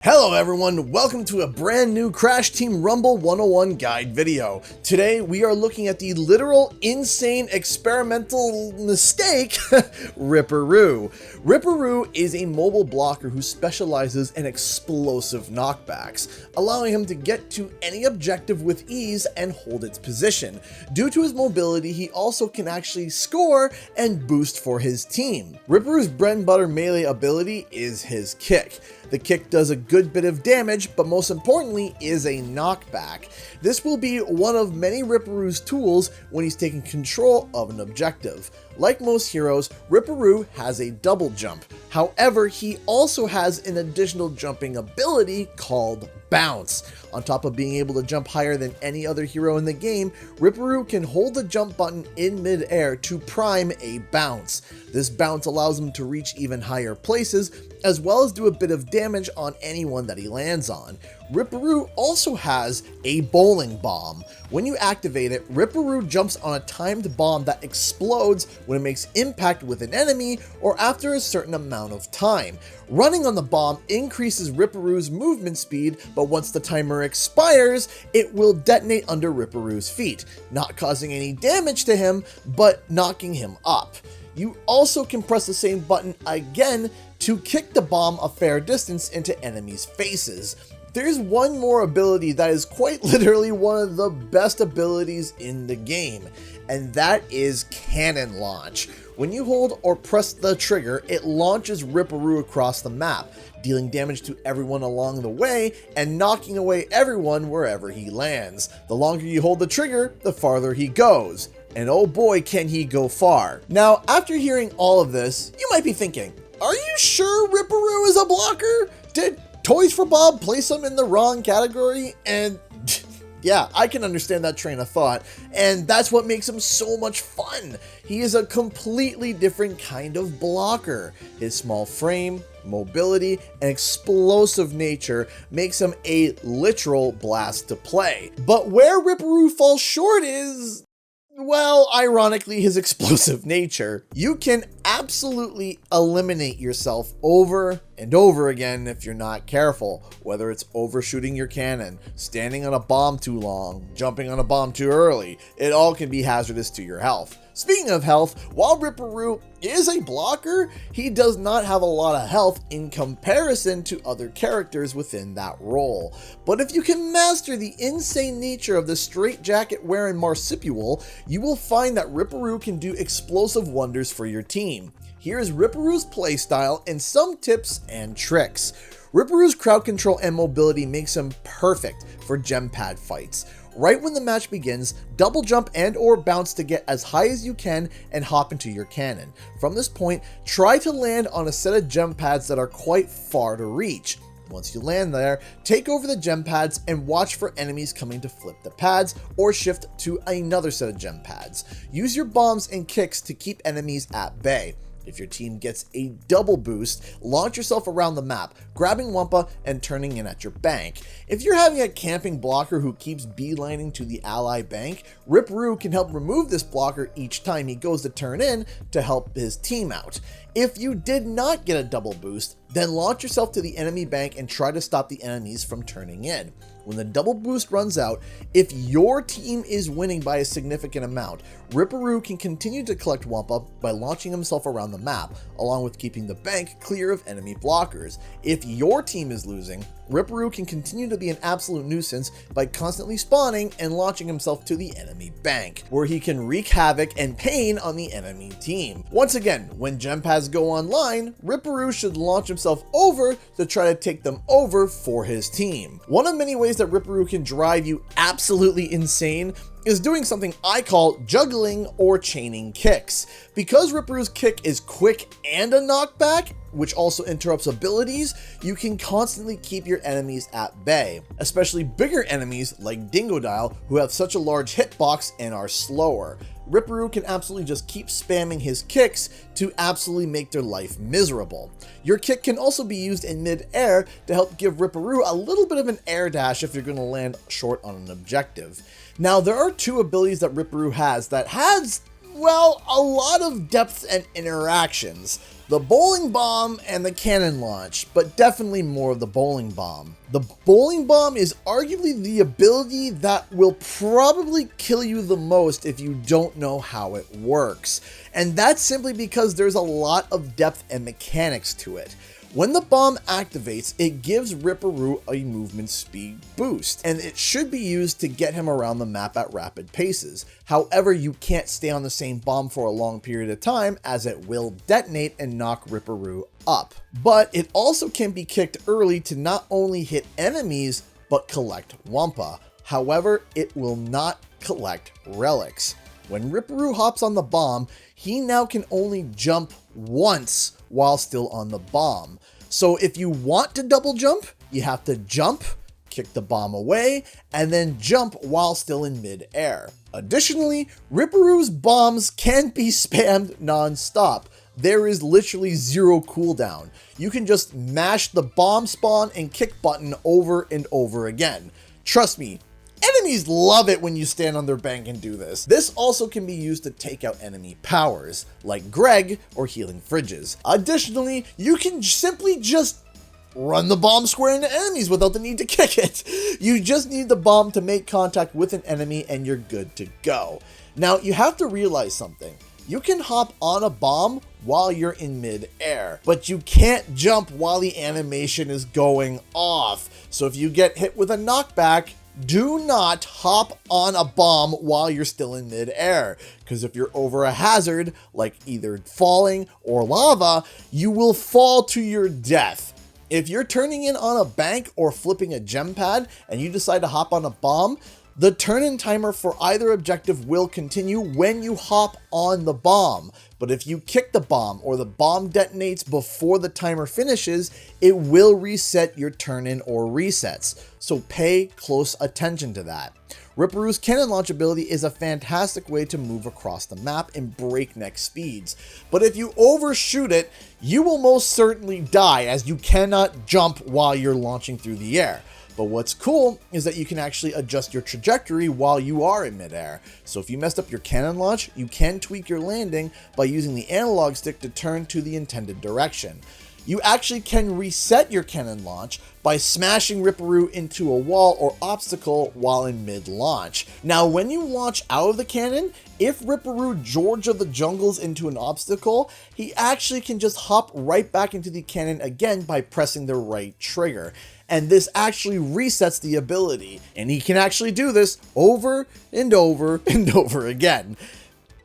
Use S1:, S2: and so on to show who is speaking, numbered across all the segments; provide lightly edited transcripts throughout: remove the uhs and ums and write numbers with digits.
S1: Hello everyone, welcome to a brand new Crash Team Rumble 101 guide video. Today we are looking at the literal insane experimental mistake, Ripper Roo. Ripper Roo is a mobile blocker who specializes in explosive knockbacks, allowing him to get to any objective with ease and hold its position. Due to his mobility, he also can actually score and boost for his team. Ripper Roo's bread and butter melee ability is his kick. The kick does a good bit of damage, but most importantly is a knockback. This will be one of many Ripper Roo's tools when he's taking control of an objective. Like most heroes, Ripper Roo has a double jump. However, he also has an additional jumping ability called Bounce. On top of being able to jump higher than any other hero in the game, Ripper Roo can hold the jump button in mid-air to prime a bounce. This bounce allows him to reach even higher places, as well as do a bit of damage on anyone that he lands on. Ripper Roo also has a bowling bomb. When you activate it, Ripper Roo jumps on a timed bomb that explodes when it makes impact with an enemy or after a certain amount of time. Running on the bomb increases Ripper Roo's movement speed, but once the timer expires, it will detonate under Ripper Roo's feet, not causing any damage to him, but knocking him up. You also can press the same button again to kick the bomb a fair distance into enemies' faces. There's one more ability that is quite literally one of the best abilities in the game, and that is Cannon Launch. When you hold or press the trigger, it launches Ripper Roo across the map, dealing damage to everyone along the way and knocking away everyone wherever he lands. The longer you hold the trigger, the farther he goes. And oh boy, can he go far. Now, after hearing all of this, you might be thinking, are you sure Ripper Roo is a blocker? Did Toys for Bob place him in the wrong category? And yeah, I can understand that train of thought, and that's what makes him so much fun. He is a completely different kind of blocker. His small frame, mobility, and explosive nature makes him a literal blast to play. But where Ripper Roo falls short is, well, ironically, his explosive nature. You can absolutely eliminate yourself over and over again if you're not careful, whether it's overshooting your cannon, standing on a bomb too long, jumping on a bomb too early. It all can be hazardous to your health. Speaking of health, while Ripper Roo is a blocker, he does not have a lot of health in comparison to other characters within that role. But if you can master the insane nature of the straitjacket wearing marsupial, you will find that Ripper Roo can do explosive wonders for your team. Here is Ripper Roo's playstyle and some tips and tricks. Ripper Roo's crowd control and mobility makes him perfect for gem pad fights. Right when the match begins, double jump and or bounce to get as high as you can and hop into your cannon. From this point, try to land on a set of gem pads that are quite far to reach. Once you land there, take over the gem pads and watch for enemies coming to flip the pads or shift to another set of gem pads. Use your bombs and kicks to keep enemies at bay. If your team gets a double boost, launch yourself around the map, grabbing Wumpa and turning in at your bank. If you're having a camping blocker who keeps beelining to the ally bank, Ripper Roo can help remove this blocker each time he goes to turn in to help his team out. If you did not get a double boost, then launch yourself to the enemy bank and try to stop the enemies from turning in. When the double boost runs out, if your team is winning by a significant amount, Ripper Roo can continue to collect Wumpa by launching himself around the map, along with keeping the bank clear of enemy blockers. If your team is losing, Ripper Roo can continue to be an absolute nuisance by constantly spawning and launching himself to the enemy bank, where he can wreak havoc and pain on the enemy team. Once again, when gem pads go online, Ripper Roo should launch himself over to try to take them over for his team. One of many ways that Ripper Roo can drive you absolutely insane is doing something I call juggling or chaining kicks. Because Ripper Roo's kick is quick and a knockback, which also interrupts abilities, you can constantly keep your enemies at bay, especially bigger enemies like Dingodile, who have such a large hitbox and are slower. Ripper Roo can absolutely just keep spamming his kicks to absolutely make their life miserable. Your kick can also be used in mid-air to help give Ripper Roo a little bit of an air dash if you're going to land short on an objective. Now, there are two abilities that Ripper Roo has that has, well, a lot of depth and interactions. the bowling bomb and the cannon launch, but definitely more of the bowling bomb. The bowling bomb is arguably the ability that will probably kill you the most if you don't know how it works. And that's simply because there's a lot of depth and mechanics to it. When the bomb activates, it gives Ripper Roo a movement speed boost, and it should be used to get him around the map at rapid paces. However, you can't stay on the same bomb for a long period of time, as it will detonate and knock Ripper Roo up. But it also can be kicked early to not only hit enemies, but collect Wumpa. However, it will not collect relics. When Ripper Roo hops on the bomb, he now can only jump once while still on the bomb. So if you want to double jump, you have to jump, kick the bomb away, and then jump while still in mid-air. Additionally, Ripper Roo's bombs can be spammed non-stop. There is literally zero cooldown. You can just mash the bomb spawn and kick button over and over again. Trust me, enemies love it when you stand on their bank and do this. This also can be used to take out enemy powers, like Greg or healing fridges. Additionally, you can simply just run the bomb square into enemies without the need to kick it. You just need the bomb to make contact with an enemy and you're good to go. Now, you have to realize something. You can hop on a bomb while you're in mid-air, but you can't jump while the animation is going off. So if you get hit with a knockback, do not hop on a bomb while you're still in mid-air, because if you're over a hazard, like either falling or lava, you will fall to your death. If you're turning in on a bank or flipping a gem pad and you decide to hop on a bomb, the turn-in timer for either objective will continue when you hop on the bomb. But if you kick the bomb or the bomb detonates before the timer finishes, it will reset your turn-in or resets. So pay close attention to that. Ripper Roo's cannon launch ability is a fantastic way to move across the map in breakneck speeds. But if you overshoot it, you will most certainly die, as you cannot jump while you're launching through the air. But what's cool is that you can actually adjust your trajectory while you are in midair. So if you messed up your cannon launch, you can tweak your landing by using the analog stick to turn to the intended direction. You actually can reset your cannon launch by smashing Ripper Roo into a wall or obstacle while in mid-launch. Now, when you launch out of the cannon, if Ripper Roo George of the jungles into an obstacle, he actually can just hop right back into the cannon again by pressing the right trigger. And this actually resets the ability, and he can actually do this over and over and over again.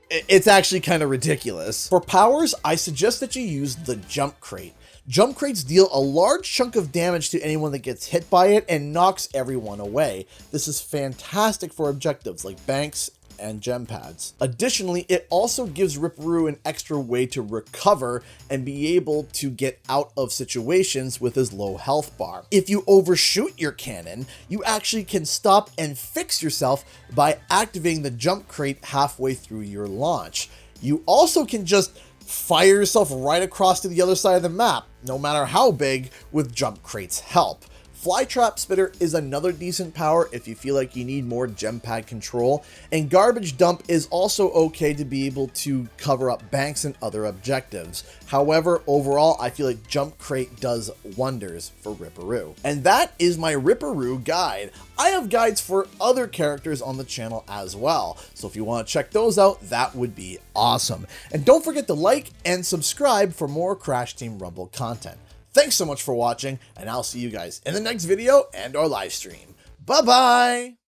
S1: It's actually kind of ridiculous. For powers, I suggest that you use the jump crate. Jump crates deal a large chunk of damage to anyone that gets hit by it and knocks everyone away. This is fantastic for objectives like banks and gem pads. Additionally, it also gives Ripper Roo an extra way to recover and be able to get out of situations with his low health bar. If you overshoot your cannon, you actually can stop and fix yourself by activating the jump crate halfway through your launch. You also can just fire yourself right across to the other side of the map, no matter how big, with jump crate's help. Flytrap Spitter is another decent power if you feel like you need more gem pad control, and Garbage Dump is also okay to be able to cover up banks and other objectives. However, overall, I feel like Jump Crate does wonders for Ripper Roo. And that is my Ripper Roo guide. I have guides for other characters on the channel as well, so if you want to check those out, that would be awesome. And don't forget to like and subscribe for more Crash Team Rumble content. Thanks so much for watching, and I'll see you guys in the next video and our live stream. Bye-bye!